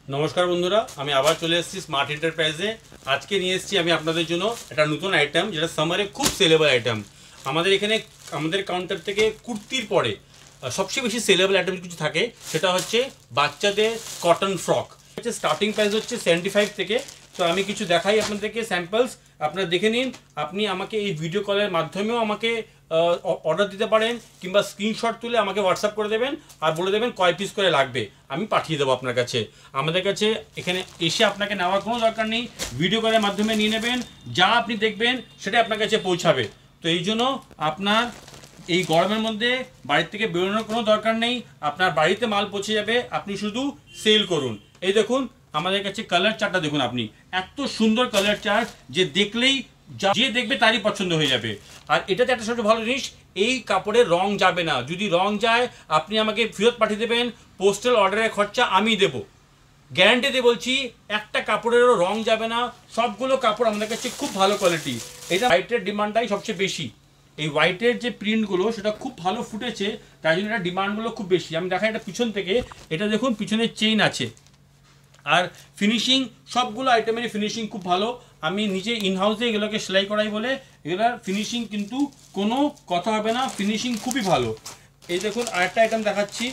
নমস্কার বন্ধুরা, আমি আবার চলে এসেছি স্মার্ট এন্টারপ্রাইজে। আজকে নিয়ে এসেছি আমি আপনাদের জন্য একটা নতুন আইটেম, যেটা সামারে খুব সেলেবল আইটেম। আমাদের এখানে আমাদের কাউন্টার থেকে কুর্তির পরে সবচেয়ে বেশি সেলেবল আইটেম কিছু থাকে, সেটা হচ্ছে বাচ্চাদের কটন ফ্রক। হচ্ছে স্টার্টিং প্রাইস হচ্ছে 75 থেকে। তো আমি কিছু দেখাই আপনাদেরকে স্যাম্পলস, আপনারা দেখে নিন। আপনি আমাকে এই ভিডিও কলের মাধ্যমেও আমাকে অর্ডার দিতে পারেন, কিংবা স্ক্রিনশট তুলে আমাকে হোয়াটসঅ্যাপ করে দেবেন আর বলে দেবেন কয় পিস করে লাগবে, আমি পাঠিয়ে দেবো আপনার কাছে। আমাদের কাছে এখানে এসে আপনাকে নেওয়ার কোনো দরকার নেই, ভিডিও কলের মাধ্যমে নিয়ে নেবেন। যা আপনি দেখবেন সেটা আপনার কাছে পৌঁছাবে। তো এই জন্য আপনার এই গরমের মধ্যে বাড়ির থেকে বেরোনোর কোনো দরকার নেই, আপনার বাড়িতে মাল পৌঁছে যাবে, আপনি শুধু সেল করুন। এই দেখুন আমাদের কাছে কালার চার্টটা দেখুন, আপনি এত সুন্দর কালার চার্ট যে দেখলেই যে দেখবে তারই পছন্দ হয়ে যাবে। আর এটাতে একটা সবচেয়ে ভালো জিনিস, এই কাপড়ের রং যাবে না। যদি রং যায় আপনি আমাকে ফেরত পাঠিয়ে দেবেন, পোস্টাল অর্ডারের খরচা আমি দেবো। গ্যারান্টি দিয়ে বলছি, একটা কাপড়েরও রং যাবে না। সবগুলো কাপড় আমাদের কাছে খুব ভালো কোয়ালিটি। এটা হোয়াইটের ডিমান্ডটাই সবচেয়ে বেশি। এই হোয়াইটের যে প্রিন্টগুলো সেটা খুব ভালো ফুটেছে, তাই জন্য এটা ডিমান্ডগুলো খুব বেশি। আমি দেখাই এটা পিছন থেকে, এটা দেখুন পিছনে চেইন আছে। আর ফিনিশিং, সবগুলো আইটেমেরই ফিনিশিং খুব ভালো। আমি নিজে ইনহাউসে এগুলোকে সেলাই করাই বলে এগুলোর ফিনিশিং কিন্তু কোনো কথা হবে না, ফিনিশিং খুবই ভালো। এই দেখুন আরেকটা আইটেম দেখাচ্ছি,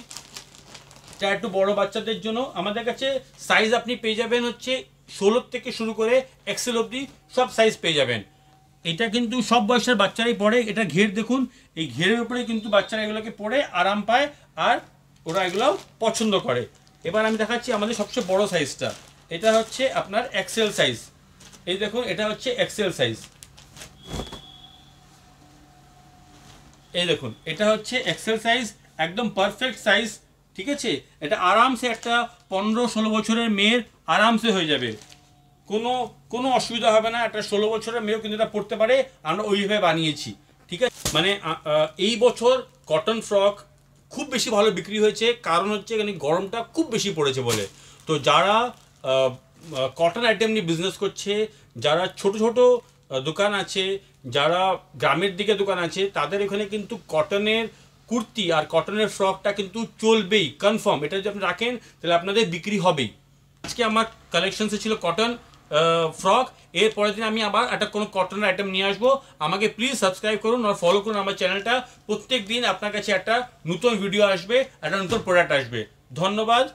যা একটু বড় বাচ্চাদের জন্য। আমাদের কাছে সাইজ আপনি পেয়ে যাবেন হচ্ছে 16 থেকে শুরু করে এক্সেল অবধি সব সাইজ পেয়ে যাবেন। এটা কিন্তু সব বয়সের বাচ্চারাই পরে। এটা ঘের দেখুন, এই ঘেরের উপরে কিন্তু বাচ্চারা এগুলোকে পরে আরাম পায়, আর ওরা এগুলোও পছন্দ করে। এবার আমি দেখাচ্ছি আমাদের সবচেয়ে বড় সাইজটা। এটা হচ্ছে আপনার এক্সেল সাইজ। এই দেখুন এটা হচ্ছে এক্সেল সাইজ। এই দেখুন এটা হচ্ছে এক্সেল সাইজ, একদম পারফেক্ট সাইজ। ঠিক আছে, এটা আরামসে একটা 15-16 বছরের মেয়ের আরামসে হয়ে যাবে, কোনো কোনো অসুবিধা হবে না। একটা 16 বছরের মেয়েও কিন্তু এটা পড়তে পারে, আমরা ওইভাবে বানিয়েছি। ঠিক আছে, মানে এই বছর কটন ফ্রক খুব বেশি ভালো বিক্রি হয়েছে, কারণ হচ্ছে এখানে গরমটা খুব বেশি পড়েছে বলে। তো যারা কটন আইটেম নিয়ে বিজনেস করছে, যারা ছোট ছোট দোকান আছে, যারা গ্রামের দিকে দোকান আছে, তাদের এখানে কিন্তু কটনের কুর্তি আর কটনের ফ্রকটা কিন্তু চলবেই, কনফার্ম। এটা যদি আপনি রাখেন তাহলে আপনাদের বিক্রি হবেই। আজকে আমার কালেকশনসে ছিল কটন ফ্রক। এর পরের দিন আমি আবার একটা কোনো কটনের আইটেম নিয়ে আসবো। আমাকে প্লিজ সাবস্ক্রাইব করুন আর ফলো করুন আমার চ্যানেলটা। প্রত্যেক দিন আপনার কাছে একটা নতুন ভিডিও আসবে, একটা নতুন প্রোডাক্ট আসবে। ধন্যবাদ।